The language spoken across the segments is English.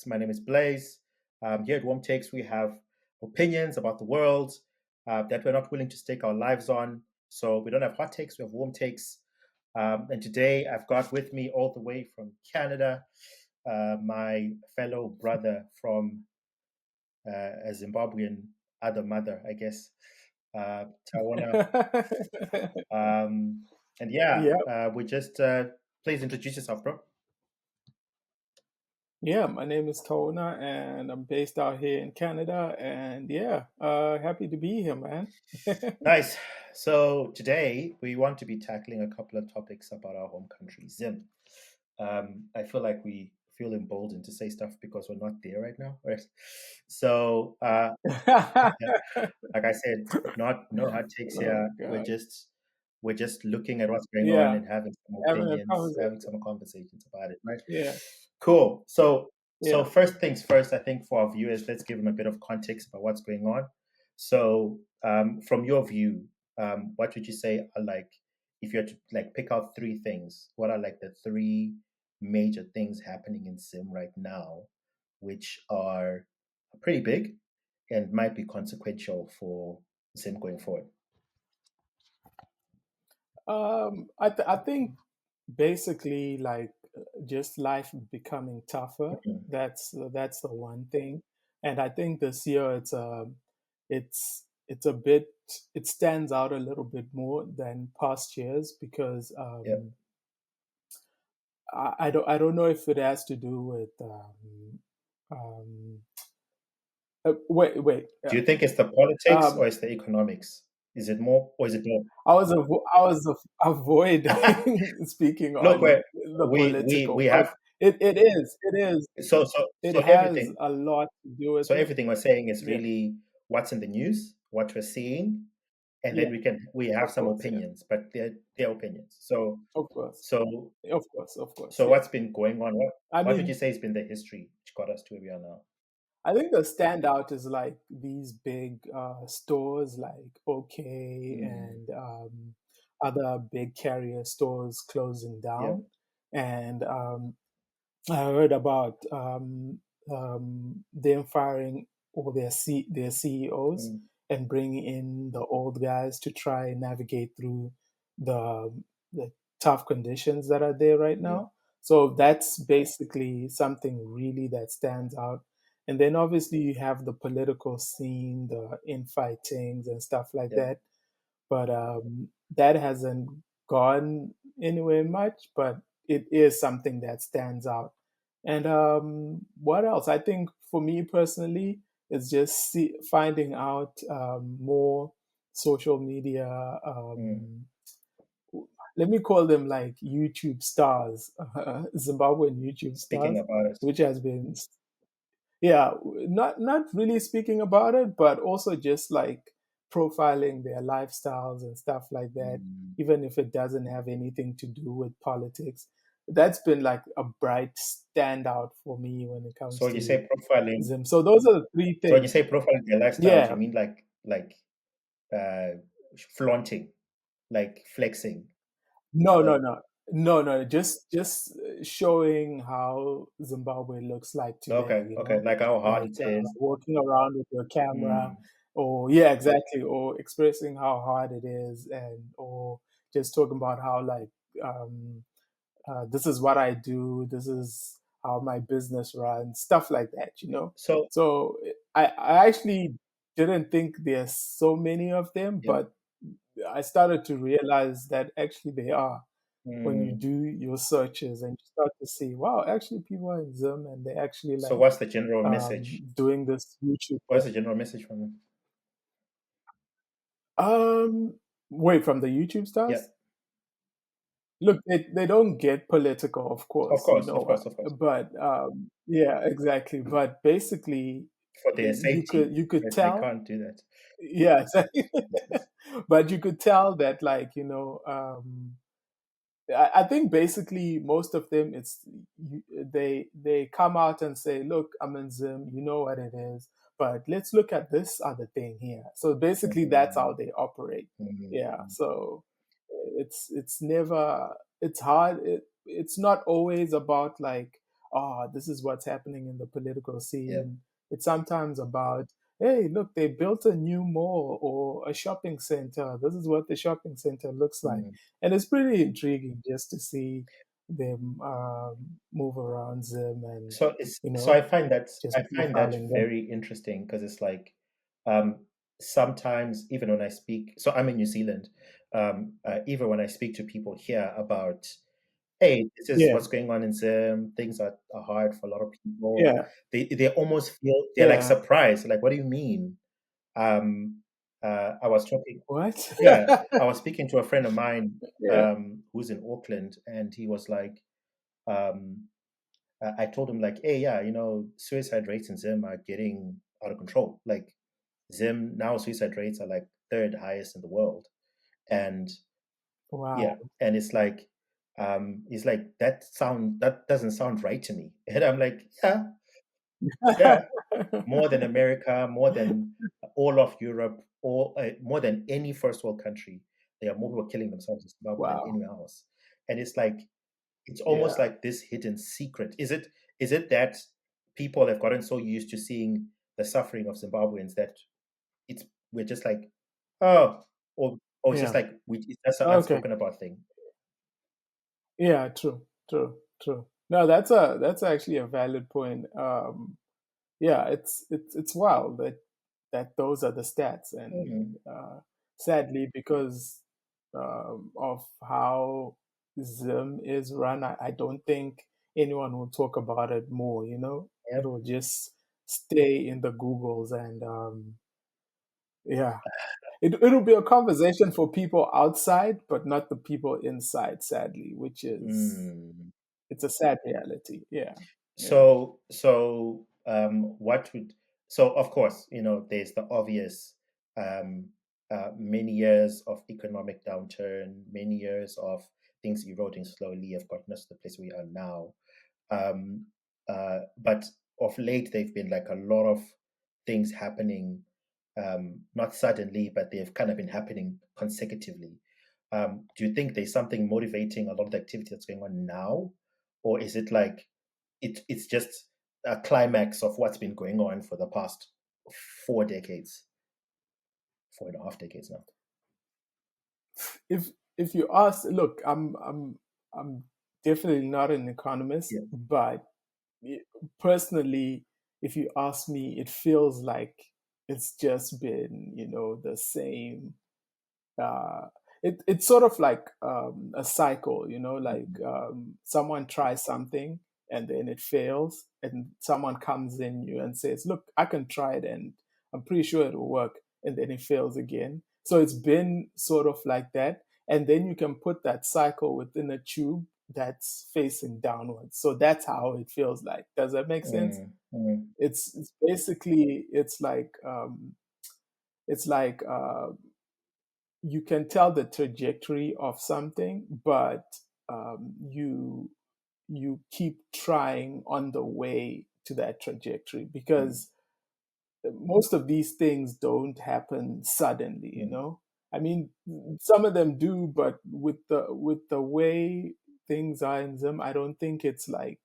My name is Blaze. Here at Warm Takes, we have opinions about the world that we're not willing to stake our lives on. So we don't have hot takes, we have warm takes. And today I've got with me all the way from Canada my fellow brother from a Zimbabwean other mother, I guess, Tawana. And yeah, Yeah, we just please introduce yourself, bro. yeah. My name is Tona, and I'm based out here in Canada. And yeah, happy to be here, man. Nice. So today we want to be tackling a couple of topics about our home country, Zim. I feel like we feel emboldened to say stuff because we're not there right now. Right? So, like I said, not no hot takes Oh here. God. We're just looking at what's going on Yeah, and having some having a opinions, having conversation. some conversations about it. Right? Yeah, Cool. So yeah. first things first, I think for our viewers, let's give them a bit of context about what's going on. So, from your view, what would you say are like, if you had to like pick out three things, what are like the three major things happening in Sim right now, which are pretty big and might be consequential for Sim going forward? I think basically like just life becoming tougher. Mhm. That's the one thing, and I think this year it's a bit it stands out a little bit more than past years because Yeah. I don't know if it has to do with um, wait Do you think it's the politics um, or it's the economics? Is it more or is it both? I was avoiding speaking Look, on the we political, but have it so has everything a lot to do with so it. everything we're saying is Yeah, really what's in the news, what we're seeing, and yeah, then we have of some course, yeah, opinions, but they're opinions. of course, So of course, so yeah. what's been going on? I What would you mean, say has been the history which got us to where we are now? I think the standout is like these big stores like OK Mm, and other big carrier stores closing yeah, down. And I heard about them firing all their CEOs mm, and bringing in the old guys to try and navigate through the the tough conditions that are there right yeah, now. So that's basically something really that stands out. And then obviously you have the political scene, the infightings and stuff like yeah. that. But that hasn't gone anywhere much, but it is something that stands out. And what else? I think for me personally, it's just finding out more social media. Mm. Let me call them like YouTube stars, Zimbabwean YouTube Speaking stars, about it, which has been, yeah, not really speaking about it, but also just like profiling their lifestyles and stuff like that, mm. even if it doesn't have anything to do with politics. That's been like a bright standout for me when it So comes when you to say profiling, Zim. So those are the three so when you things. say profiling their lifestyles, you Yeah. mean like uh, flaunting, like flexing. No, Uh, no, no. No, no, just showing how Zimbabwe looks like today, okay, okay, like how hard like it is. walking around with your camera, Mm, or yeah, exactly, or expressing how hard it is, and or just talking about how like um, this is what I do, this is how my business runs, stuff like that. so So I actually didn't think there's so many of them, yeah. but I started to realize that actually they are when you Mm. do your searches and you start to see, wow, actually people are in Zim and they actually So like what's the general message? doing this YouTube What's thing. the general message from it? Um, Wait, from the YouTube Yeah, stars? Look, they don't get political, of of course, course, of course, of course. but yeah, exactly. But basically, For their safety, you could but they tell, can't do that. yeah, exactly. But you could tell that, like I think basically most of them they come out and say, "Look, I'm in Zim. You know what it is, but let's look at this other thing here." So basically, that's how Mm, they operate. Yeah. mm, So it's never. it's hard. It's not always about like, oh, this is what's happening in the political Yeah. scene. It's sometimes about, hey, look, they built a new mall or a shopping center. This is what the shopping center looks like. Mm. And it's pretty intriguing just to see them move around Zim and, So just I find that profiling them. very interesting because it's like um, sometimes even when I speak, so I'm in New Zealand. Even when I speak to people here about, hey, this is Yeah, what's going on in Zim. Things are hard for a lot of people. yeah, They almost feel they're like yeah. surprised. Like, what do you mean? Um, I was talking, What? yeah, I was speaking to a friend of mine Yeah. who's in Auckland, and he was like. Um, I told him like, hey, yeah, suicide rates in Zim are getting out of control. Like Zim now, suicide rates are like third highest in the world, and yeah, Wow. and he's like that doesn't sound right to me, and I'm like, yeah, yeah, more than America, more than all of Europe, or more than any first world country. There are more people killing themselves in Zimbabwe than Wow. anywhere else, and it's like it's Yeah. almost like this hidden secret. Is it that people have gotten so used to seeing the suffering of Zimbabweans that it's we're just like, oh, or it's just Yeah. like it's just an Okay. unspoken about thing. Yeah, true. True. True. No, that's actually a valid point. Yeah, it's wild that those are the stats, and Mm, sadly, because of how Zim is run, I don't think anyone will talk about it more. yep. It'll just stay in the Googles, and yeah, it'll be a conversation for people outside, but not the people inside. Sadly, which is Mm. it's a sad reality. Yeah, yeah, What would so of course there's the obvious um, many years of economic downturn, many years of things eroding slowly have gotten us to the place we are now. Um, but of late, there've been like a lot of things happening, not suddenly, but they've kind of been happening consecutively. Do you think there's something motivating a lot of the activity that's going on now, or is it like it's just a climax of what's been going on for the past 4 decades, 4.5 decades now? if if you ask, look, I'm definitely not an economist, Yeah. but y- personally, if you ask me, it feels like it's just been, the same. uh it's sort of like a cycle, like Mhm. someone tries something and then it fails, and someone comes in you and says, look, I can try it and I'm pretty sure it'll work, and then it fails again. So it's been sort of like that, and then you can put that cycle within a tube that's facing downwards. So that's how it feels like. Does that make sense? Mm, mm, It's basically, it's like you can tell the trajectory of something, but you keep trying on the way to that trajectory, mm, because most of these things don't happen suddenly. mm, I mean, some of them do, but with the way things are in them, I don't think it's like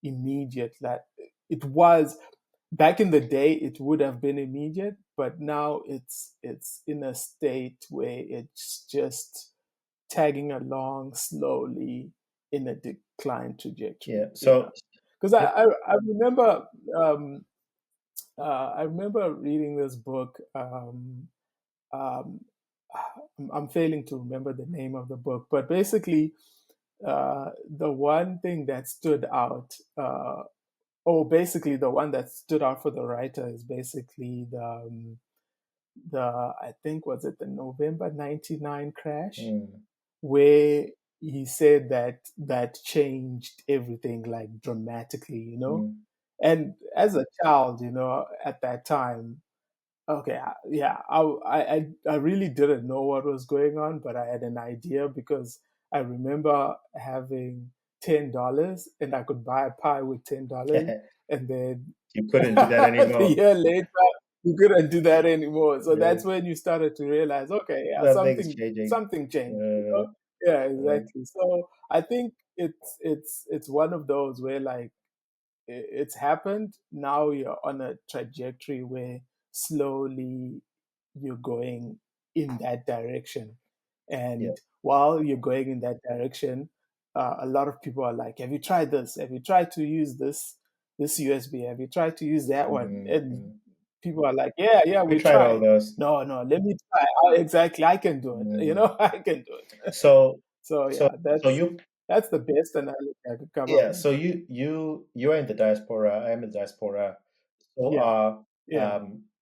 immediate. That it was back in the day, it would have been immediate, but now it's in a state where it's just tagging along slowly in a decline yeah. trajectory. Yeah, So, because I remember, I remember reading this book. Um, I'm failing to remember the name of the book, but basically, the one thing that stood out, basically the one that stood out for the writer is basically the I think, was it the November '99 crash, mm, where he said that changed everything like dramatically. mm, And as a child, at that time, okay, yeah, I really didn't know what was going on, but I had an idea because I remember having $10 and I could buy a pie with $10, and then you couldn't do that a anymore. year later you couldn't do that anymore. So Yeah. that's when you started to realize, okay, yeah, Something's something changing. something changed. Uh, Yeah, right? exactly. So I think it's one of those where like it's happened. Now you're on a trajectory where slowly you're going in that direction. Yeah. And while you're going in that direction, a lot of people are like, "Have you tried this? Have you tried to use this USB? Have you tried to use that one?" Hmm. And Hmm. people are like, "Yeah, yeah, We we tried all tried." those. No, no, let me try. Exactly, I can do it. You Mm. know, I can do it. So, So so, yeah, so you, that's the best analogy I could come up yeah. with. So you are in the diaspora. I am in the diaspora. So Yeah, are, yeah,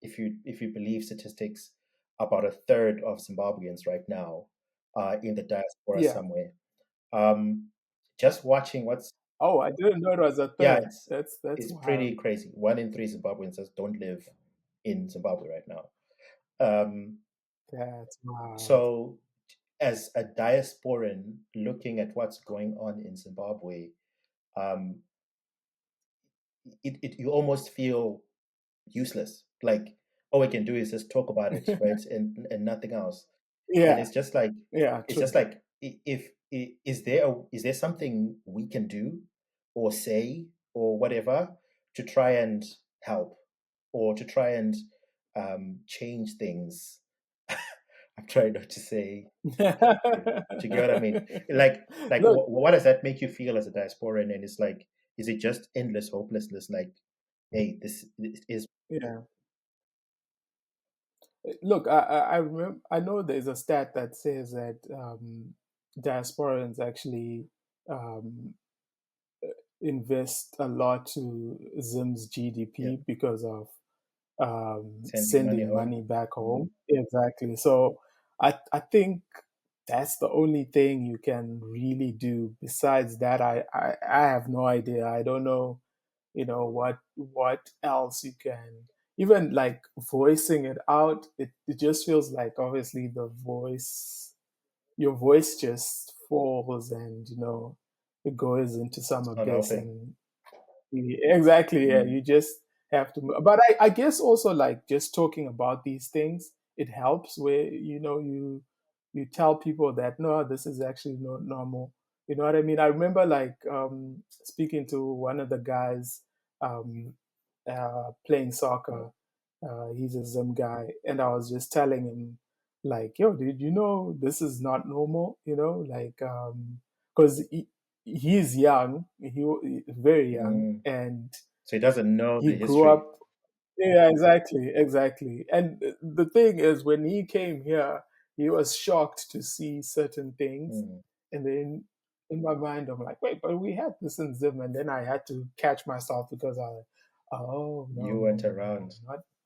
if you believe statistics, about a third of Zimbabweans right now are in the diaspora yeah. somewhere. Um, just watching what's, Oh, I didn't know it was a yeah, third. That's it's wild. pretty crazy. 1 in 3 Zimbabweans just don't live in Zimbabwe right now. Um, That's wild. so as a diasporan looking at what's going on in Zimbabwe, um, you almost feel useless. Like all we can do is just talk about it, right? And nothing else. And Yeah, yeah, it's just true. like is there something we can do or say or whatever to try and help or to try and change things. I'm trying not to say, do you get what I mean? Like Look, what does that make you feel as a diasporan? And it's like, is it just endless hopelessness? Like, hey, this is yeah. Look, I remember. I know there's a stat that says that diasporans actually um, invest a lot to Zim's yeah, GDP because of sending money sending home. money back Mm, home. Exactly. So I think that's the only thing you can really do. Besides that, I have no idea. I don't know, what else you can, even like voicing it out. It just feels like obviously your voice just falls and it goes into some it's not abyss helping. and exactly. Yeah, Mm, you just have to. But I guess also like just talking about these things, it helps where you tell people that no, this is actually not normal. You know what I mean? I remember like speaking to one of the guys um, playing yeah. soccer. He's a Zim guy, and I was just telling him like, "Yo, dude, this is not normal. Like because he's young. Very young, Mm. and So he doesn't know he the grew history. up. Yeah, exactly. And the thing is, when he came here, he was shocked to see certain things, Mm. and then in my mind, I'm like, wait, but we had this in Zim, and then I had to catch myself because oh You no, went no, no, no, around,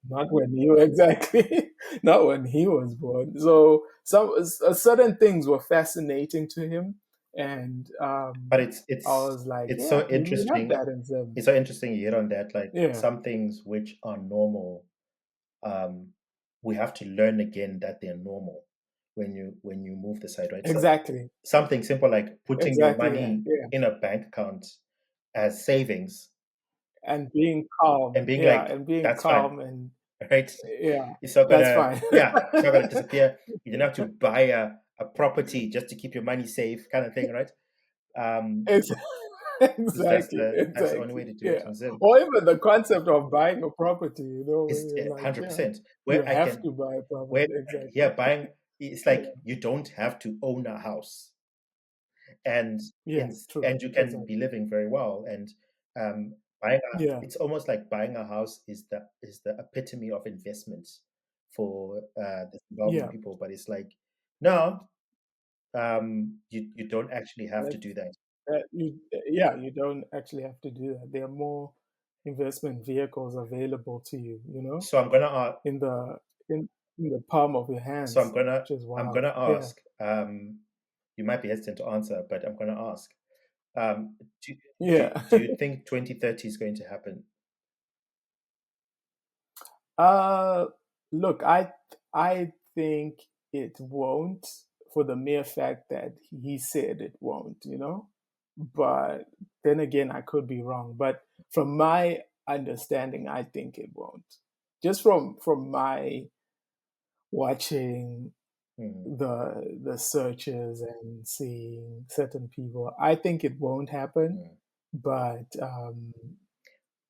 not when you exactly, not when he was born. So certain things were fascinating to him, and but I was like, it's yeah, so dude, we have interesting. that in Zim. It's so interesting you hit on that. Like Yeah, some things which are normal, um, we have to learn again that they're normal when you move the side, right? So exactly. something simple like putting your Exactly. Yeah. money Yeah. in a bank account as savings And being calm. and being Yeah. like, And being that's fine, calm. And right? yeah, It's not that's gonna, fine. yeah, it's not gonna disappear. You don't have to buy a property just to keep your money safe, kind of thing, right? Um, Ex- because exactly. that's the only way Exactly. to do it Yeah. in Zim. Or even the concept of buying a property, where It's you're like, yeah, 100% you where I have can to buy a where property. yeah Exactly. buying. It's Yeah. like you don't have to own a house, and Yeah. True. you can be Exactly. living very well. And buying Yeah. it's almost like buying a house is the epitome of investment for the Zimbabwean Yeah. people. But it's like, no, you don't actually have to That's do that. yeah, you don't actually have to do that. There are more investment vehicles available to you, So I'm gonna in the in in the palm of your so hands, which is I'm wild. gonna Yeah, ask. You might be hesitant to answer, but I'm gonna ask. Um, do, yeah. do you think 2030 is going to happen? uh, Look, I think it won't for the mere fact that he said it won't. But then again, I could be wrong. But from my understanding, I think it won't. Just from my watching. Mm, the searches and seeing certain people. I think it won't happen, mm. but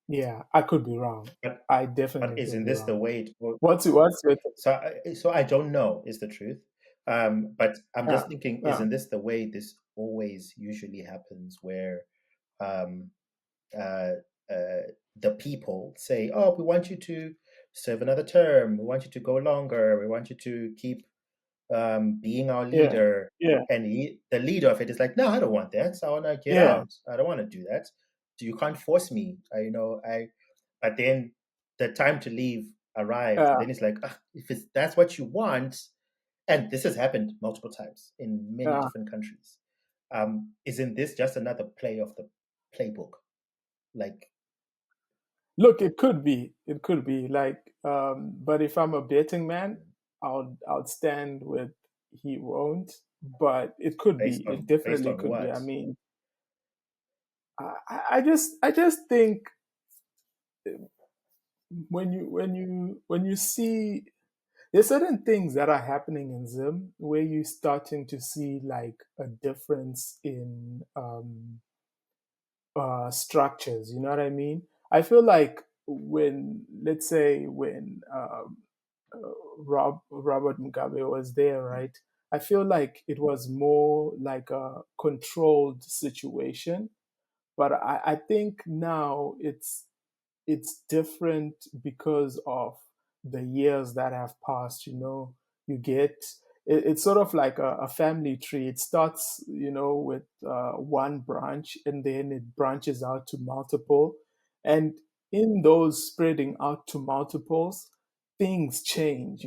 yeah, I could be wrong. But I but definitely could isn't be this the wrong. way it works? What's your take? So I don't know is the truth. But I'm Yeah, just thinking, yeah, isn't this the way this always usually happens, where um, uh, the people say, "Oh, we want you to serve another term. We want you to go longer. We want you to keep being our yeah, leader." yeah, And the leader of it is like, "No, I don't want that. I want to get yeah, out. I don't want to do that. You can't force me. I." But then the time to leave arrives, and yeah, then it's like, "Ah, if that's what you want," and this has happened multiple times in many yeah. different countries. Isn't this just another play of the playbook? Like, Look, it could be. It could be like, but if I'm a betting man, I'll stand with he won't. But it could be. It based definitely on could be. what? I mean, I just think when you see there's certain things that are happening in Zim where you're starting to see like a difference in structures. You know what I mean? I feel like when, let's say, when Robert Mugabe was there, right? I feel like it was more like a controlled situation. But I think now it's different because of the years that have passed. You get it's sort of like a family tree. It starts, with one branch, and then it branches out to multiple, and in those spreading out to multiples, things change.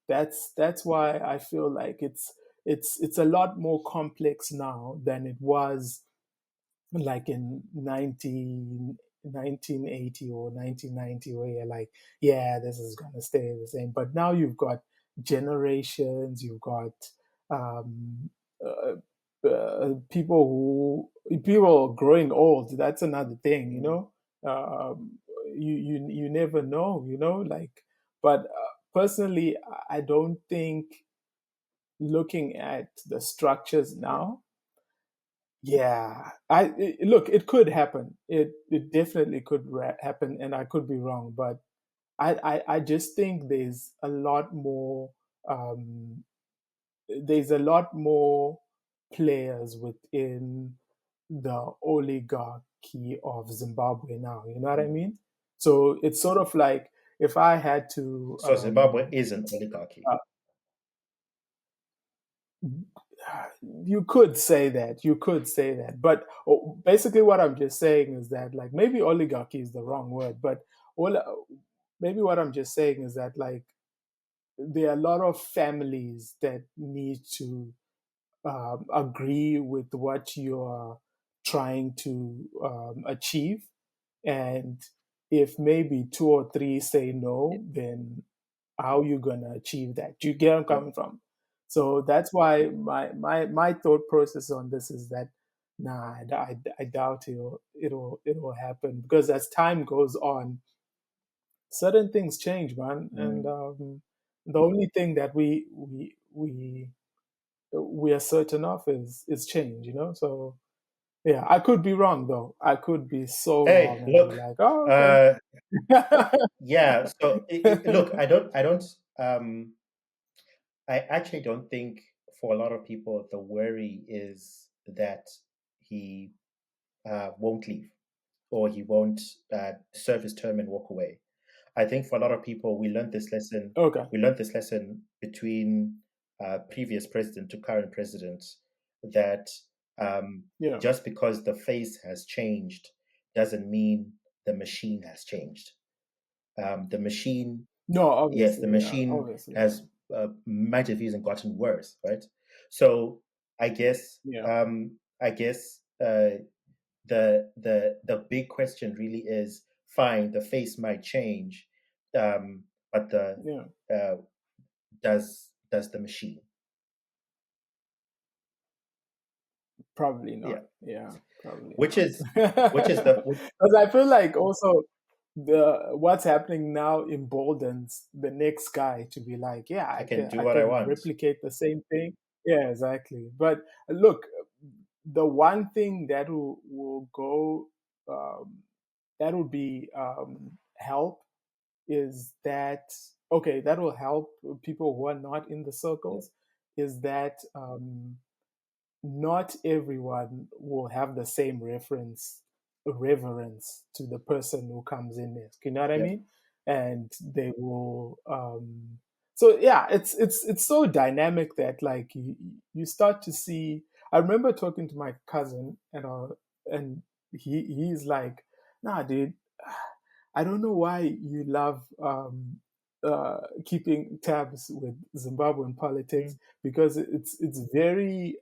That's why I feel like it's a lot more complex now than it was like in 1980 or 1990, where you're like, yeah, this is going to stay the same. But now you've got generations, you've got um, uh, people growing old. That's another thing. Mm, You never know. Like, but personally, I don't think, looking at the structures yeah. now, yeah, look, it could happen. It definitely could happen, and I could be wrong, but I just think um, there's a lot more players within the oligarchy of Zimbabwe now. You know what I Mm. mean? So it's sort of like, if I had to So Zimbabwe is an oligarchy. uh, you could say that. You could say that. But basically, what I'm just saying is that, like, maybe oligarchy is the wrong word, but all, maybe what I'm just saying is that, like, there are a lot of families that need to agree with what you're trying to achieve. And if maybe two or three say no, then how you gonna achieve that? Do you get where I'm Yeah. coming from? So that's why my thought process on this is that, nah, I doubt it'll happen, because as time goes on, certain things change, man. And Mm. the only thing that we are certain of is change. So yeah, I could be wrong though. I could be so Hey, wrong and be look. like, oh, okay. Uh, yeah. So look, I actually don't think for a lot of people the worry is that he won't leave or he won't serve his term and walk away. I think for a lot of people, we learned this lesson. Okay. We learned this lesson between previous president to current president, that um, Yeah. just because the face has changed doesn't mean the machine has changed. The machine, No, yes, the obviously, yeah, machine obviously, yeah, has might have even gotten worse, right? So I guess yeah, I guess the big question really is, fine, the face might change, but the yeah. uh, does the machine? Probably Yeah, not. Yeah, probably which not. is which is the Because I feel like also, the what's happening now emboldens the next guy to be like, yeah, I I can can do I what I can want. replicate the same thing. Yeah, exactly. But look, the one thing that will go that will be help is that okay, that will help people who are not in the Yeah. circles, is that not everyone will have the same reverence to the person who comes in next. You know what I Yep. mean? And they will so yeah, it's so dynamic that like you start to see. I remember talking to my cousin and he's like, nah dude, I don't know why you love keeping tabs with Zimbabwean politics, Mm. because it's very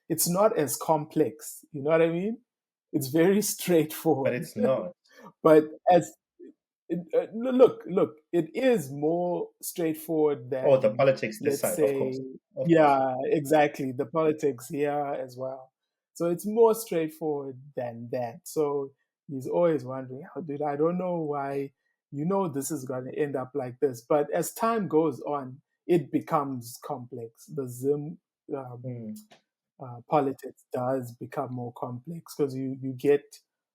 it's not as complex. You know what I mean? It's very But straightforward. it's not. But as look, it is more straightforward Oh, the than, politics this let's side, of say, course. Of course. yeah, exactly, the politics here as well. So it's more straightforward than that. So he's always wondering, oh, dude, I don't know why, this is going to end up like this. But as time goes on, it becomes complex. The Zim Mm. politics does become more complex because you get,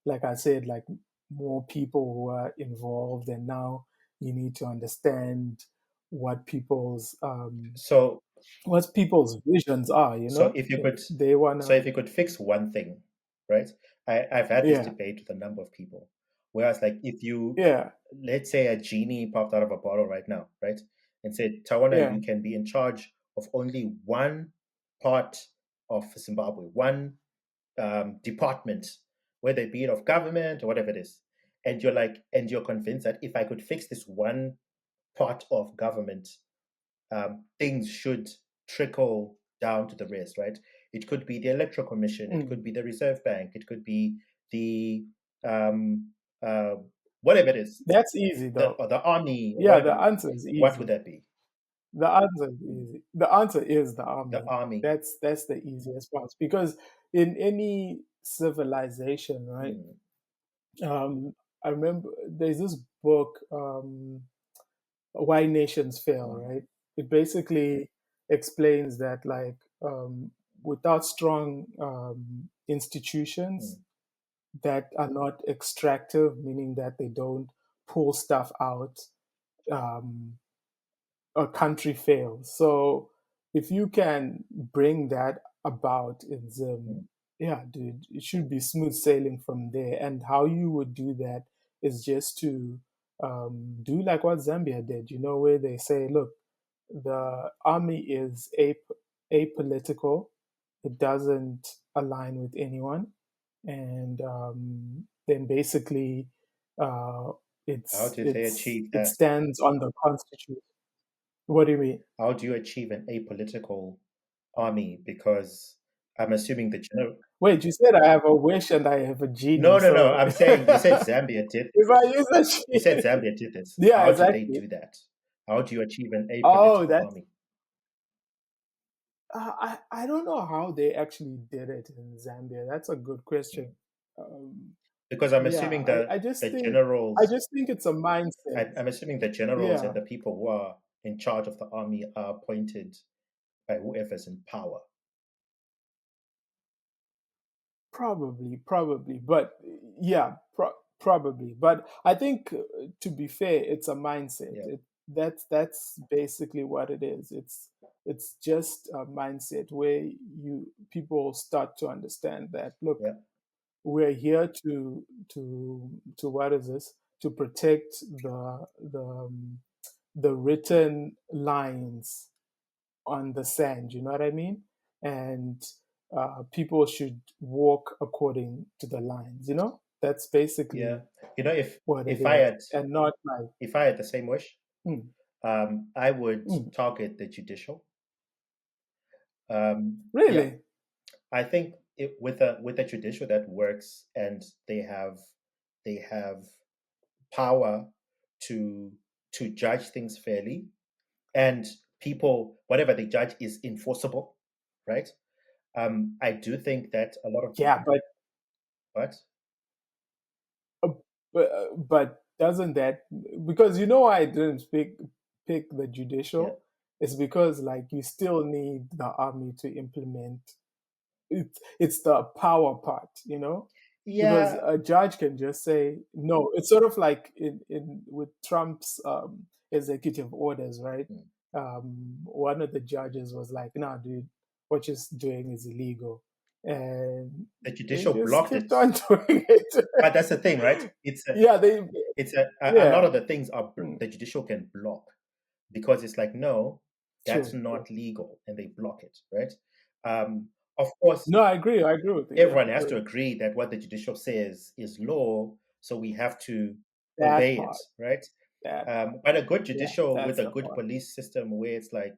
like I said, like more people who are involved, and now you need to understand what people's So what people's visions are. so if you If could they so wanna, if you could fix one thing, right? I've had this yeah, debate with a number of people. Whereas like if you yeah, let's say a genie popped out of a bottle right now, right? And said, Tawana, yeah, you can be in charge of only one part of Zimbabwe, one department, whether it be it of government or whatever it is. And you're like, and you're convinced that if I could fix this one part of government, things should trickle down to the rest, right? It could be the Electoral Commission, it mm, could be the Reserve Bank, it could be the um, uh, whatever it is, that's easy though. or the army or Yeah, whatever. the answer is What would easy. that be? The answer is easy. The answer is the The army. army. That's the easiest part, because in any civilization, right? Hmm. Um, I remember there's this book, Why Nations Fail, Hmm. right? It basically explains that, like, without strong Hmm. institutions that are not extractive, meaning that they don't pull stuff out, um, a country fails. So if you can bring that about in Hmm. Zim, yeah, dude, it should be smooth sailing from there. And how you would do that is just to do like what Zambia did, where they say, look, the army is apolitical, it doesn't align with anyone, and then basically uh, How do they achieve it that? stands on the constitution. What do you mean? How do you achieve an apolitical army? Because I'm assuming the general. Wait, you said I have a wish and I have a genie. No, no, no. So I'm saying you said Zambia did if this. I use a You said genie, Zambia did this. yeah, How do they exactly. do that? How do you achieve an Oh, apolitical that's army? I don't know how they actually did it in Zambia. That's a good Hmm. question. Um, Because I'm yeah, assuming the I generals, just think it's a mindset. I'm assuming the generals and Yeah, the people who are in charge of the army are appointed by whoever's in power. probably, but yeah, probably. But I think, to be fair, it's a mindset. Yeah, That's basically what it is. It's just a mindset where you people start to understand that, look, yeah, we're here to what is this, to protect the written lines on the sand. You know what I mean? And people should walk according to the lines. That's yeah. basically You know, what it if I is, had and not like, if I had the same wish, mm, I would mm, target the judicial. Yeah, really, I think with a judicial that works and they have power to judge things fairly, and people whatever they judge is enforceable, right? I do think that a lot of yeah, what uh, but doesn't that, because you know why I didn't pick the Yeah. judicial? It's because like you still need the army to implement it. It's the power part, you know, because Yeah. a judge can just say no. It's sort of like in with Trump's executive orders, right? Mm. One of the judges was like, "No, dude, what you're doing is illegal," and The they judicial just blocked kept it. on doing it. But that's the thing, right? Yeah, they, A lot yeah, of the things are mm, the judicial can block because it's like, no, that's true, true. not legal, and they block it, right? Um, of course, No, I agree with you. Yeah, everyone has to agree. agree that what the judicial says is law, so we have to That obey it, part, right? that part. But a good Yeah, judicial with that's a the good part. police system where it's like,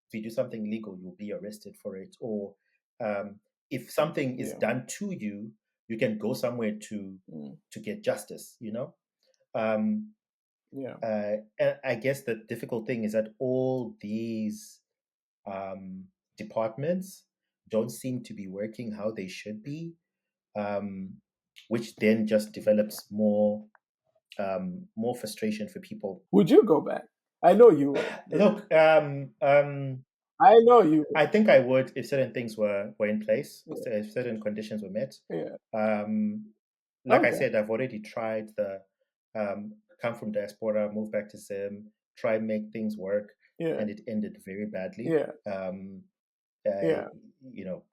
if you do something illegal, you'll be arrested for it, or um, if something is Yeah, done to you, you can go somewhere mm, to get justice. Um, yeah. and I guess the difficult thing is that all these um, departments don't seem to be working how they should be, um, which then just develops more frustration for people. Would you go back? I know you would. Yeah, Look, I know you would. I think I would if certain things were in place, Yeah, if certain conditions were met. yeah. Um, like I Okay. said, I've already tried the come from diaspora, move back to Zim, try make things work, Yeah, and it ended very badly. yeah, I, yeah,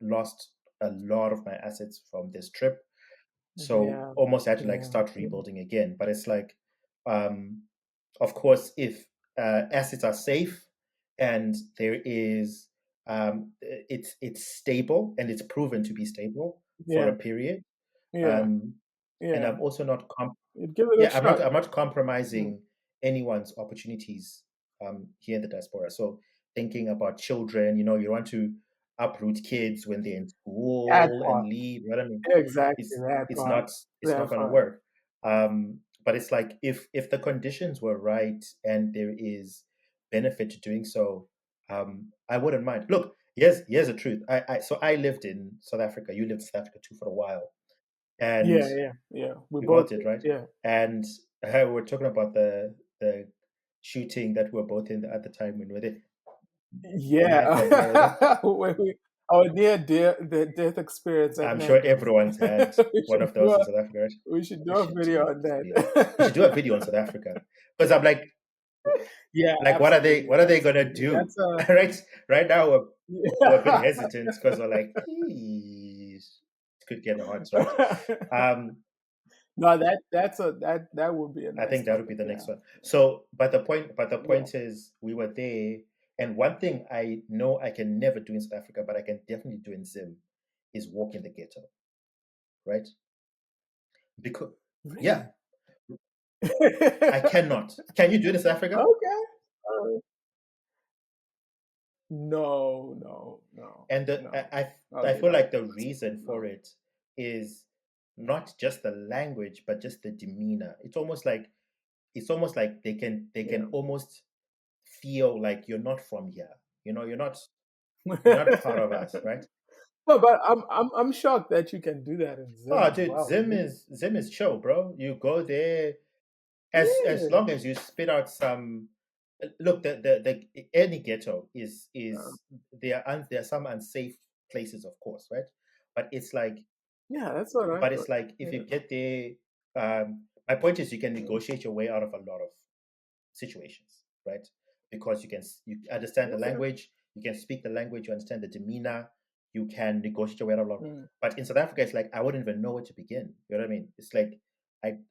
lost a lot of my assets from this trip, so yeah, almost had to like yeah, start yeah, rebuilding again. But it's like, um, of course, if assets are safe and there is it's stable and it's proven to be stable for yeah, a period, yeah, um, and yeah. I'm also not You'd give it a yeah, shot. I'm not Mm. compromising anyone's opportunities here in the diaspora. So thinking about children, you want to uproot kids when they're in That school and part. leave. You know what I mean? Exactly, It's that it's part. not it's not That going to part. work. But it's like if the conditions were right and there is benefit to doing so, I wouldn't mind. Look, here's the truth. I lived in South Africa. You lived in South Africa too for a while, and Yeah, yeah, yeah. We we both both did, did. right? Yeah. And we're talking about the shooting that we were both in at the time when we were there. Nightmare, bro. Yeah. When we, our the death experience at I'm sure Nando's. everyone's had we one should of do those in a South Africa, right? we should do We a should video do on this video. We should do a that. video on South Africa because I'm Yeah, like, absolutely, what are they gonna absolutely. do? That's a Right now we're a bit yeah. hesitant because we're like, "Eesh, it could get hot, right? Um, No, that would be a I nice think that would be topic. the next Yeah, one. So, but the yeah, point is, we were there, and one thing I know I can never do in South Africa, but I can definitely do in Zim, is walk in the ghetto, right? Because yeah, really. I cannot. Can you do it in South Africa? Okay. Uh, no, no, no, And no. I'll I be feel like, like the reason for no. it is not just the language, but just the demeanor. It's almost like they can Yeah. almost feel like you're not from here. You're not part of us, right? No, but I'm shocked that you can do that in Zim Oh, as dude, well. Zim is chill, bro. You go there as Really? long as you spit out some. Look, the any ghetto Uh, is there are some unsafe places, of course, right? But it's like, yeah, that's what I thought. if Yeah, you get there, my point is you can yeah. negotiate your way out of a lot of situations, right? Because you understand the Okay. language, you can speak the language, you understand the demeanor, you can negotiate your way out of a lot. Mm. But in South Africa, it's like I wouldn't even know where to begin. You know what I mean? It's like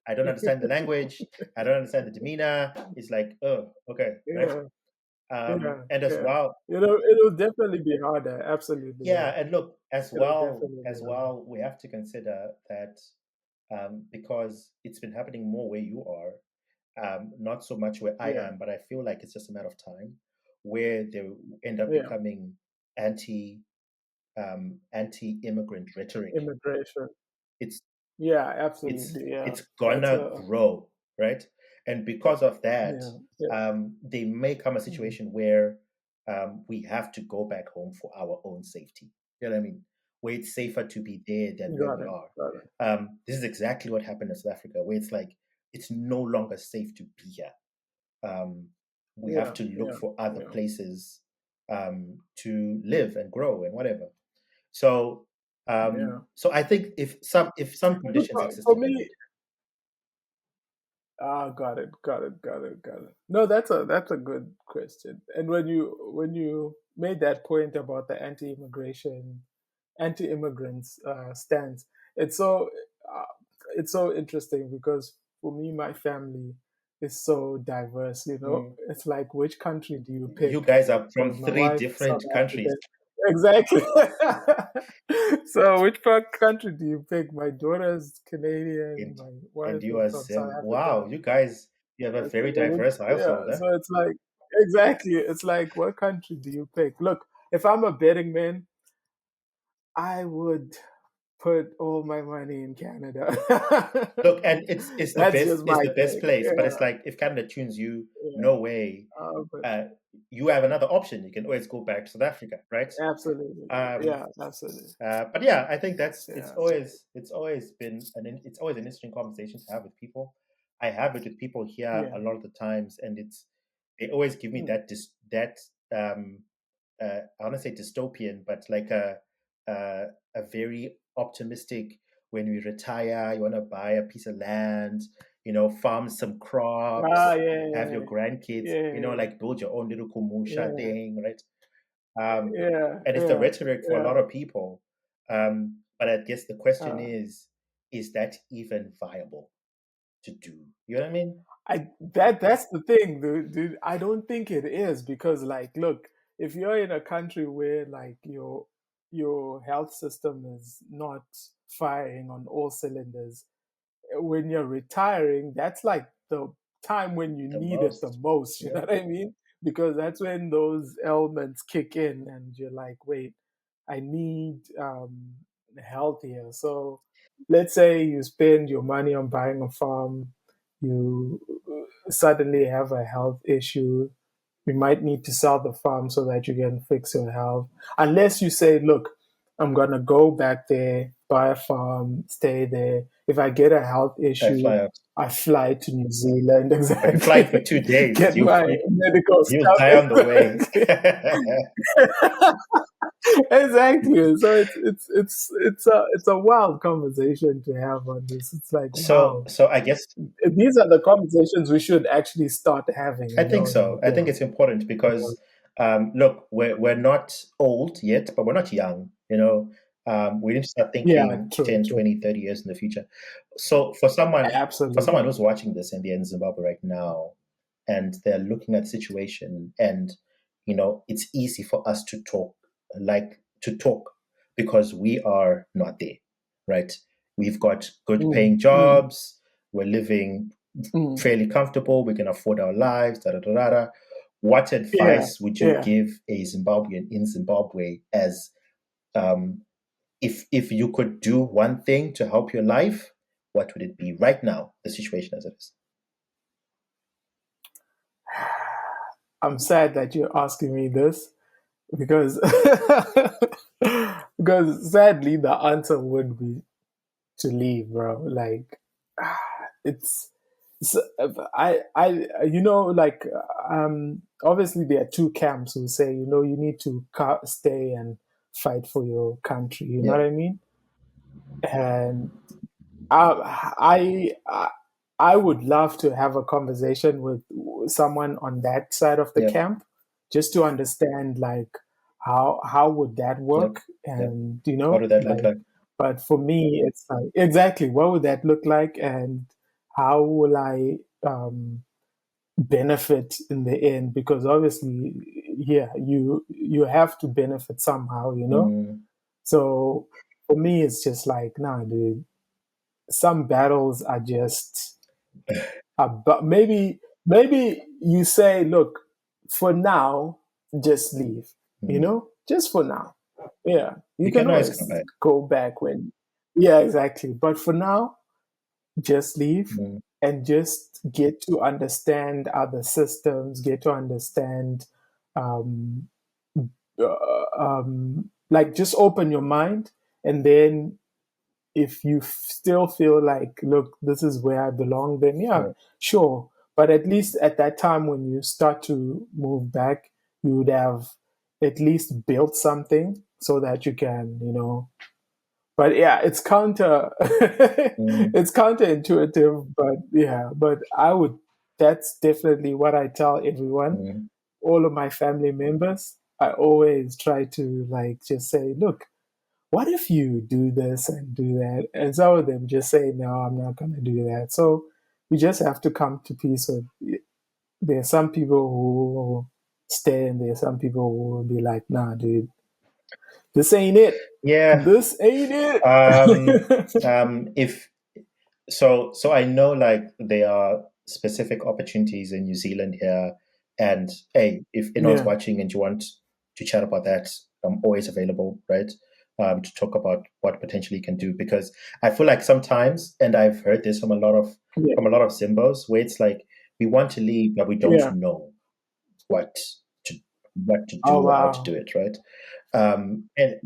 I don't understand the language, I don't understand the demeanor. It's like, oh, okay, right? Yeah, yeah, And as yeah. well, It'll definitely be harder. Absolutely, yeah, yeah. and look, It'll definitely be as harder. well, we have to consider that because it's been happening more where you are, not so much where I Yeah, am, but I feel like it's just a matter of time where they end up yeah. becoming anti anti-immigrant rhetoric. Immigration. It's Yeah, it's absolutely. Yeah, it's that's gonna a grow, right? And because of that, yeah, yeah. they may come a Mhm. situation where we have to go back home for our own safety. You know what I mean? Where it's safer to be there than where Got we it. are. Got it. This is exactly what happened in South Africa, where it's like it's no longer safe to be here. Um, we have Yeah, to look yeah, for other yeah, places to live and grow and whatever. So yeah. so I think if some conditions For existed, they me, would. got it, got it, got it, got it. No, that's a good question. And when you made that point about the anti-immigrants stance, it's so uh, it's so interesting because for me, my family is so diverse. Mm. It's like, which country do you You pick? guys are from Because my three wife is South different countries, African. Exactly. So, which country do you pick? My daughter's Canadian. and My and wife you is are from South wow, Africa. you guys, you have a So very then diverse yeah, household, huh? so it's like exactly. It's like, what country do you pick? Look, if I'm a betting man, I would put all my money in Canada. Look, and it's the That's best, just it's my the best thing. place. But Yeah, it's like if Canada tunes you, yeah. no way. But Uh, you have another option. You can always go back to South Africa, right? absolutely, Um, yeah, absolutely, but yeah, I think that's yeah. So it's always an interesting conversation to have with people. I have it with people here yeah, a lot of the times, and they always give me mm, that um, I want to say dystopian, but like a very optimistic. When we retire, you want to buy a piece of land, farm some crops, have your yeah, grandkids, yeah, like build your own little kumusha yeah, thing, right? Um, yeah, and it's the yeah, rhetoric for a yeah. lot of people. But I guess the question Uh, is that even viable to do? You know what I mean? that's the thing, dude. I don't think it is because, like, look, if you're in a country where like your health system is not firing on all cylinders, when you're retiring, that's like the time when you The need it the most. most. You know Yeah. what I mean? Because that's when those ailments kick in, and you're like, wait, I need health here. So let's say you spend your money on buying a farm, you suddenly have a health issue. You might need to sell the farm so that you can fix your health. Unless you say, look, I'm going to go back there, buy a farm, stay there. If I get a health I issue, fly out. I fly to New Zealand, But you fly for exactly. 2 days. Get my medical You'll stuff, die on the way. exactly. Exactly. So it's a wild conversation to have on this. It's like, so wow, so I guess these are the conversations we should actually start having, I think in so. I think it's important because look, we're not old yet, but we're not young. We need to start yeah, thinking true, 10, true. 20, 30 years in the future. So for someone Absolutely. who's watching this and they're in Zimbabwe right now and they're looking at the situation, and it's easy for us to talk because we are not there, right? We've got good Mm, paying mm, jobs, we're living mm. fairly comfortable, we can afford our lives, da da da da. Da. What Yeah, advice would you yeah. give a Zimbabwean in Zimbabwe as um, if you could do one thing to help your life, what would it be right now, the situation as it is? I'm sad that you're asking me this because because sadly the answer would be to leave, bro. Like it's, it's like obviously there are two camps who say you need to stay and fight for your country. You know Yeah, what I mean? And I I would love to have a conversation with someone on that side of the yeah, camp, just to understand like how would that yep, work, yep. and What would that look like. like? But for me, it's like exactly what would that look like, and how will I benefit in the end? Because obviously, yeah, you have to benefit somehow. Mm, So for me, it's just like, nah, dude, some battles are just but maybe you say, look, for now, just leave, mm. just for now. Yeah, you You can can always come always back. go back when. Yeah, exactly, but for now, just leave Mm, and just get to understand other systems, get to understand um, like, just open your mind, and then if you still feel like, look, this is where I belong, then yeah, Right. sure. But at least at that time when you start to move back, you would have at least built something so that you can, but yeah, it's counter Mm, it's counterintuitive, but yeah, but I would that's definitely what I tell everyone, mm. all of my family members. I always try to like just say, look, what if you do this and do that? And some of them just say, no, I'm not going to do that. So we just have to come to peace with there's some people who will stay and there's some people who will be like, nah, dude, this ain't it. Yeah. This ain't Um, it. if so I know like there are specific opportunities in New Zealand here, and hey, if anyone's Yeah, watching and you want to chat about that, I'm always available, right? To talk about what potentially you can do, because I feel like sometimes, and I've heard this yeah, from a lot of Zimbos, where it's like we want to leave, but we don't yeah. know what to what to Oh do or how to do wow, it, right? And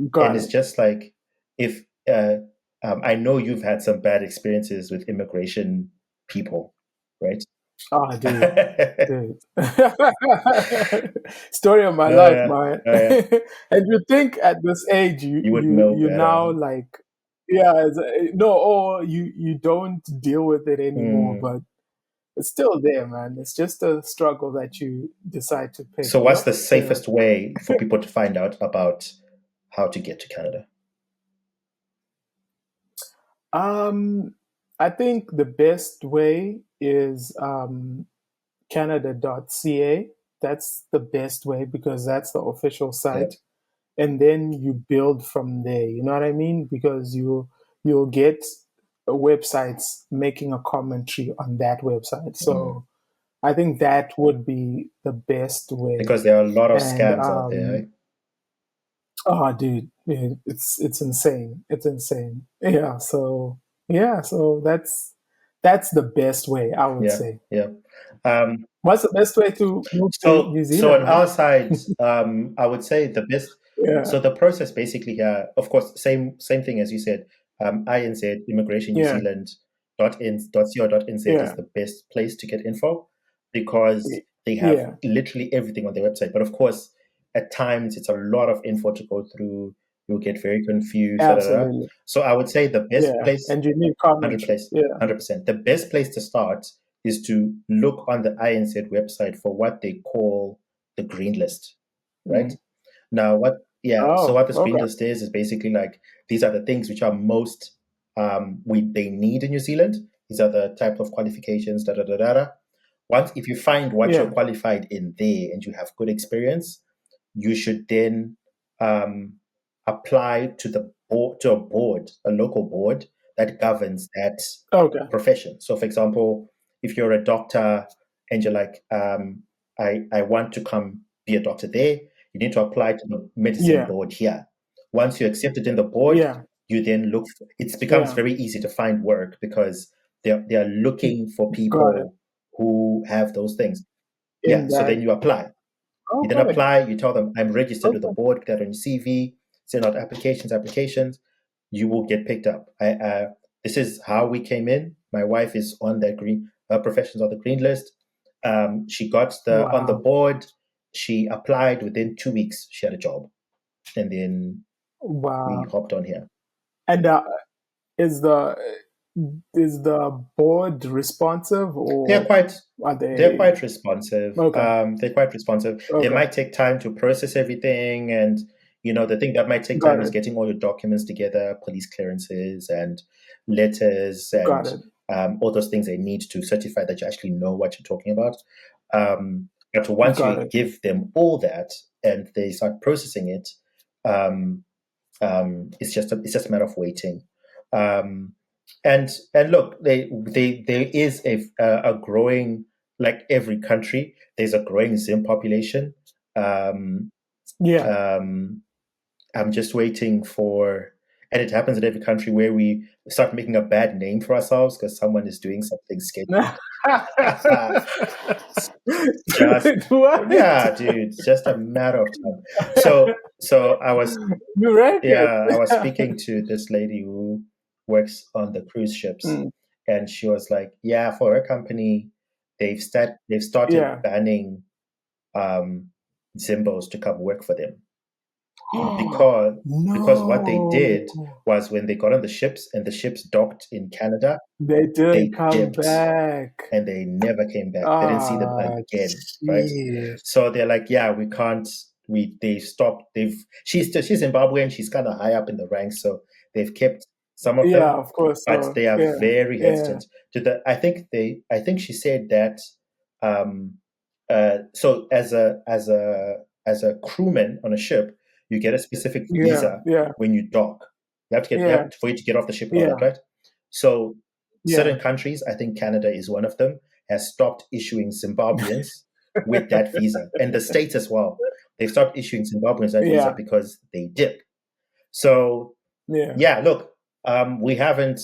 got it's it. just like if I know you've had some bad experiences with immigration people, right? Oh, dude, Yeah, dude. Story of my life, yeah, man. yeah. And you think at this age you You would you know you now better. like yeah no or you don't deal with it anymore, Hmm. but it's still there, man. It's just a struggle that you decide to pick. So, what's the Yeah. safest way for people to find out about how to get to Canada? Um, I think the best way is Canada.ca. That's the best way because that's the official Yeah. site, and then you build from there. You know what I mean? Because you'll get websites making a commentary on that website. Mm. So I think that would be the best way. Because there are a lot of And scams out there. Eh? oh, dude, it's insane. It's insane. So that's the best way I would Yeah, say. yeah. Um, What's the best way to move to So, New so Zealand, on man? our side, I would say the best. Yeah, So the process basically here, of course, same thing as you said. INZ Immigration New yeah, Zealand .co.nz is yeah, the best place to get info because they have yeah. literally everything on their website. But of course, at times it's a lot of info to go through. You'll get very confused. Da, da, da. Absolutely. So I would say the best Yeah, place and you need 100 commentary. place, Yeah. 100%. The best place to start is to look on the INZ website for what they call the green list, right? Mm. Now, so Oh, what this green okay. list is basically like these are the things which are most they need in New Zealand. These are the type of qualifications, da da da da. Da. Once if you find what you're Yeah. qualified in there and you have good experience, you should then um, apply to the board, to a board, a local board that governs that Okay. profession. So, for example, if you're a doctor and you're like, I want to come be a doctor there, you need to apply to the medicine Yeah. board here. Once you're accepted in the board, Yeah. you then look. It becomes Yeah. very easy to find work because they are looking for Got it. people who have those things. In Yeah. So then that. you apply. You then Okay. apply, you tell them, I'm registered with the Okay. board, put that on your CV, send out applications, you will get picked up. This is how we came in. My wife is on that her profession's on the green list. She got on the Wow. board, she applied within 2 weeks, she had a job. And then we Wow. hopped on here. And is the is the board responsive They're or quite are they're they quite responsive. okay? They're quite responsive. They Okay. might take time to process everything, and the thing that might take time Got is it. getting all your documents together, police clearances and letters, Got and it. all those things they need to certify that you actually know what you're talking about. But once Got you it. give them all that and they start processing it, um, it's just a matter of waiting. Um, and look, there is a growing, like every country, there's a growing Zim population. Um, Yeah. um, I'm just waiting for, and it happens in every country where we start making a bad name for ourselves because someone is doing something sketchy. Just What? yeah, dude, it's just a matter of time. So I was You reckon? yeah, I was speaking to this lady who works on the cruise ships, Mm. and she was like, "Yeah, for her company, they've started Yeah. banning um, Zimbos to come work for them because what they No, did was when they got on the ships and the ships docked in Canada, they didn't they come dipped back. and they never came back. They didn't see them Ah, again, right? jeez. So they're like, yeah, we can't. They stopped. She's Zimbabwean. She's kind of high up in the ranks, so they've kept some of Yeah, them, of course. but So they are yeah, very yeah, hesitant. I think she said that. Um, so as a crewman on a ship, you get a specific yeah, visa yeah, when you dock. You yeah, have for you to get off the ship and all that, yeah, right? So yeah. certain countries, I think Canada is one of them, has stopped issuing Zimbabweans with that visa, and the states as well. They've stopped issuing Zimbabweans that visa Yeah, because they dip. So yeah. yeah, look, we haven't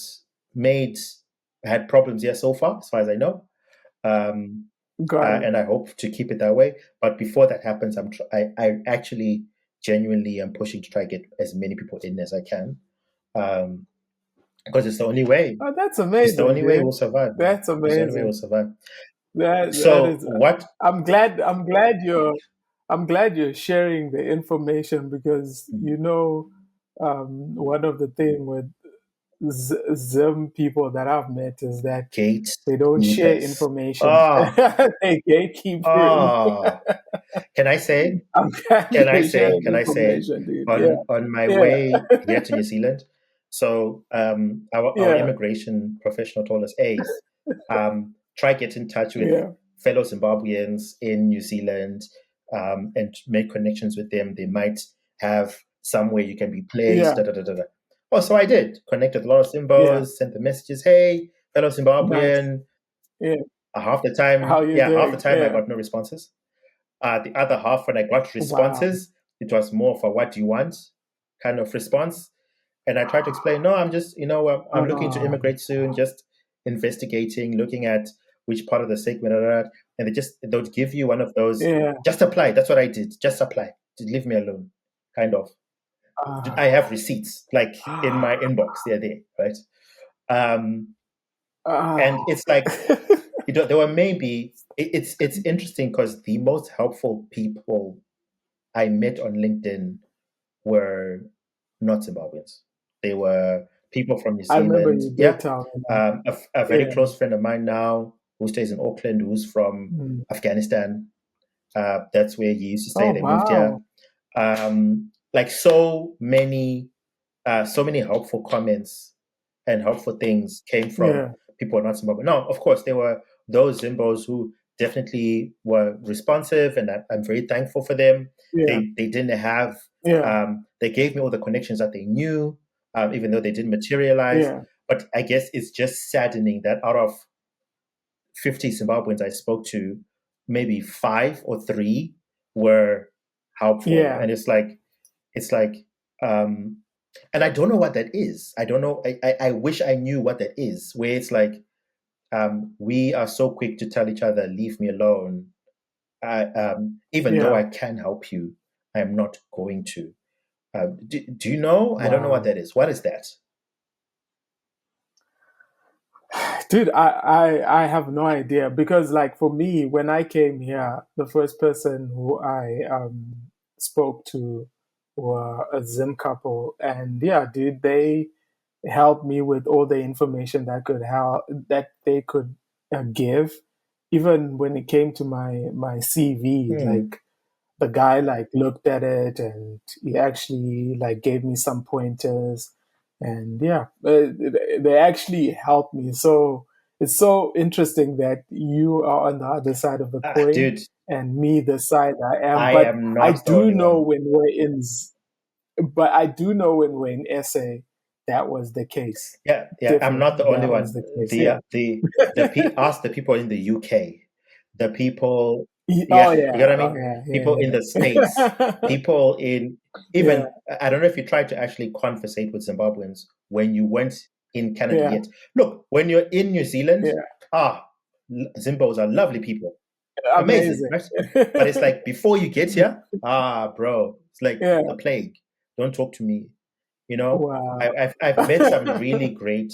made had problems here so far, as far as I know, um, Got it. and I hope to keep it that way. But before that happens, I actually genuinely am pushing to try to get as many people in as I can, um, because it's the only way. Oh, that's It's the amazing, only way dude. we'll survive, man. That's It's the only way amazing. we'll survive. That So is. what? I'm glad. I'm glad you're sharing the information because one of the thing with Zim people that I've met is that they don't share Gatekeepers. information. Oh, They gatekeeping. oh. Can I say? I'm glad you're sharing Can I say information, dude. Yeah, on my yeah, way here to New Zealand? So our yeah, immigration professional told us, hey, try get in touch with yeah, fellow Zimbabweans in New Zealand, and make connections with them. They might have somewhere you can be placed. yeah. Da, da, da, da, da. Oh, so I did connect with a lot of Yeah. Zimbos, sent the messages, hey, fellow Nice. Zimbabwean. Yeah. Half How you the doing? time I Yeah. got no responses. The other half, when I got Wow. responses, it was more for what do you want kind of response. And I tried to explain, no, I'm just, I'm looking to Um, immigrate soon, just investigating, looking at which part of the segment, and they would give you one of those, yeah. just apply. That's what I did. Just apply. Just leave me alone, kind of. I have receipts, like in my inbox. They're there, right? Um, uh, and it's like, there were maybe, it's interesting because the most helpful people I met on LinkedIn were not Zimbabweans. They were people from New I remember Zealand. you did Yeah. tell me that. A very Yeah. close friend of mine now who stays in Auckland, who's from Mm. Afghanistan. That's where he used to stay. Oh, They moved here. wow. Like so many helpful comments and helpful things came from Yeah. people not Zimbabwe. Now, of course, there were those Zimbos who definitely were responsive, and I'm very thankful for them. Yeah. They didn't have. Yeah. They gave me all the connections that they knew, even though they didn't materialize. Yeah. But I guess it's just saddening that out of 50 Zimbabweans I spoke to, maybe 5 or 3 were helpful, Yeah. and it's like, um, and I don't know what that is. I don't know. I wish I knew what that is. Where it's like, we are so quick to tell each other, "Leave me alone." Even though I Yeah. can help you, I am not going to. Do you know? I don't know what Wow. that is. What is that? Dude, I have no idea because like for me, when I came here, the first person who I spoke to were a Zim couple, and yeah, dude, they helped me with all the information that they could give. Even when it came to my CV, Hmm. like the guy like looked at it and he actually like gave me some pointers, and yeah, they actually helped me. So it's so interesting that you are on the other side of the coin Dude, and me the side I am. I But am I not the do only know one. when we're in but I do know when we're in SA, that was the case. Yeah, yeah, I'm not the Definitely, only that was one. the case. The Yeah. ask the people in the UK, the people, Oh yeah, you yeah. got what I Oh mean? yeah. People in the Yeah. States, Yeah. people in Yeah. even I don't know if you tried to actually conversate with Zimbabweans when you weren't in Canada Yeah. yet. Look, when you're in New Zealand, Yeah. ah, Zimbos are lovely people, amazing, Amazing. right? But it's like before you get here, bro, it's like Yeah. the plague. Don't talk to me. You know, Wow. I've met some really great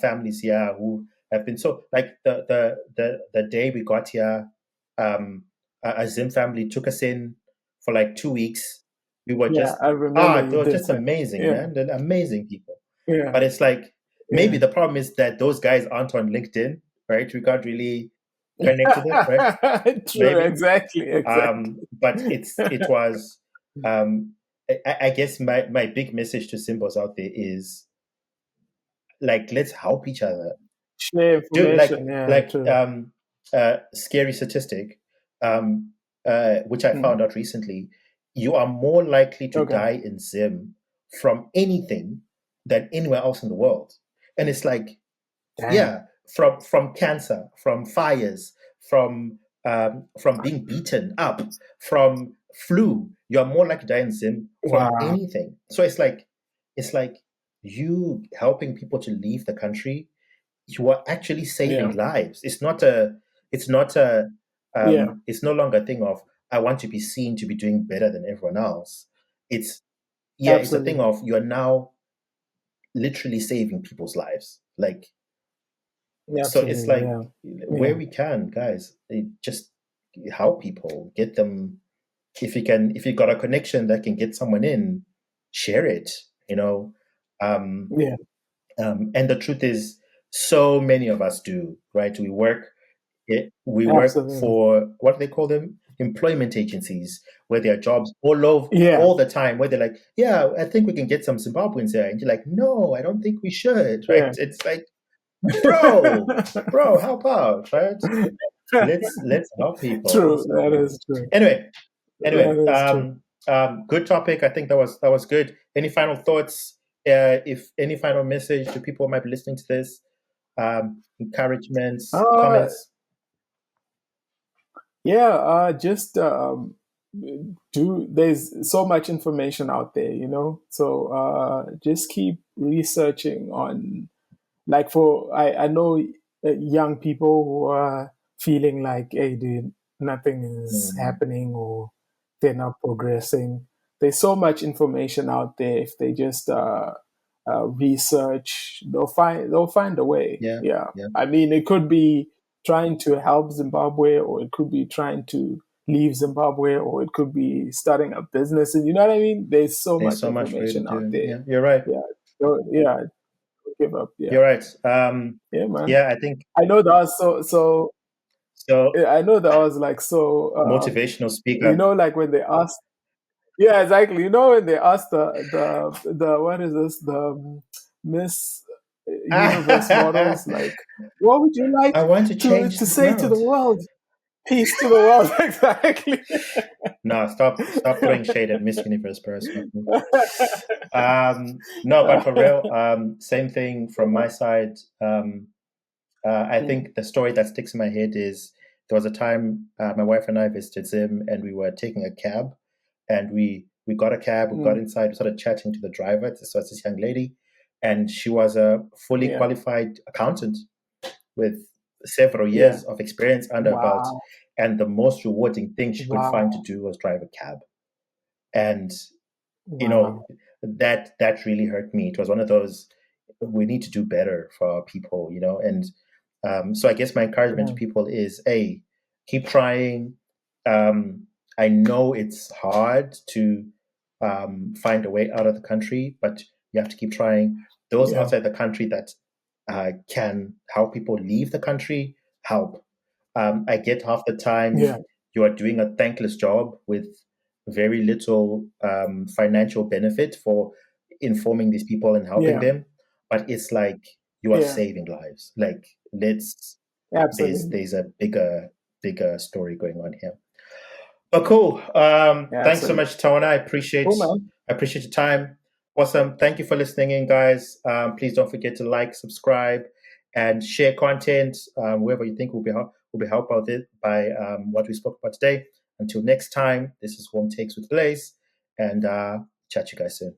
families here who have been so like the day we got here, um, a Zim family took us in for like 2 weeks. We were Yeah, just I remember they you were did just say. amazing, Yeah, man. They're amazing people. yeah, But it's like maybe yeah. the problem is that those guys aren't on LinkedIn, right? We can't really connect to them, right? True, Maybe. exactly, exactly. But it was I guess my big message to Simbos out there is like let's help each other. Share Do information, yeah, true. scary statistic, which I Mm. found out recently, you are more likely to Okay. die in Zim from anything than anywhere else in the world. And it's like, Damn. yeah, from cancer, from fires, from being beaten up, from flu. You're more likely to die in Zim from Wow. anything. So it's like you helping people to leave the country, you are actually saving Yeah. lives. It's not a Yeah. it's no longer a thing of I want to be seen to be doing better than everyone else. It's yeah, it's a thing Absolutely. of you're now literally saving people's lives. Like so it's Absolutely. like Yeah. where Yeah. we can, guys, just help people, get them if you got a connection that can get someone in, share it, you know. Um Yeah. and the truth is, so many of us do, right? We work Absolutely. for what do they call them? Employment agencies, where there are jobs all over Yeah. all the time, where they're like, "Yeah, I think we can get some Zimbabweans here," and you're like, "No, I don't think we should." Right? Yeah. It's like, bro, help out, right? Let's help people. True. Let's help That people. is true. Anyway, anyway, That is true. good topic. I think that was good. Any final thoughts? If any final message to people who might be listening to this, encouragements, Uh, comments. yeah. Just do. There's so much information out there, So just keep researching on. Like I know young people who are feeling like, hey, dude, nothing is Mm, happening or they're not progressing. There's so much information out there. If they just research, they'll find a way. yeah, Yeah, yeah. I mean, it could be trying to help Zimbabwe, or it could be trying to leave Zimbabwe, or it could be starting a business. And you know what I mean? There's so There's much so much for you to information out do. there. Yeah, you're right. Yeah, so, yeah, don't give up. Yeah. You're right. Yeah, man. Yeah, I think I know that was so. so. I know that was like so. Motivational speaker. Like when they asked. Yeah, exactly. When they asked the what is this, the Miss Universe models, I like, what would you like want to to change to the say to the world. world? Peace to the world. Exactly. No, stop throwing shade at Miss Universe person. No, but for real, same thing from my side. I Mm, think the story that sticks in my head is there was a time my wife and I visited Zim, and we were taking a cab, and we got a cab, we got mm, inside, we started chatting to the driver. So it's this young lady, and she was a fully yeah, qualified accountant with several yeah. years of experience under her belt, Wow, and the most rewarding thing she could find to wow, do was drive a cab. And you know wow. that really hurt me. It was one of those, we need to do better for our people, and so I guess my encouragement to Yeah, people is, a, keep trying. I know it's hard to find a way out of the country, but you have to keep trying. Those yeah, outside the country that can help people leave the country, help. I get half the yeah, time you are doing a thankless job with very little financial benefit for informing these people and helping yeah, them, but it's like you are yeah. saving lives. Like let's Absolutely, there's a bigger story going on here. But cool. Thanks so absolutely. much, Tawana. Cool, man. I appreciate your time. Awesome. Thank you for listening in, guys. Please don't forget to like, subscribe, and share content whoever you think will be helped out it by what we spoke about today. Until next time, this is Home Takes with Blaze, and chat you guys soon.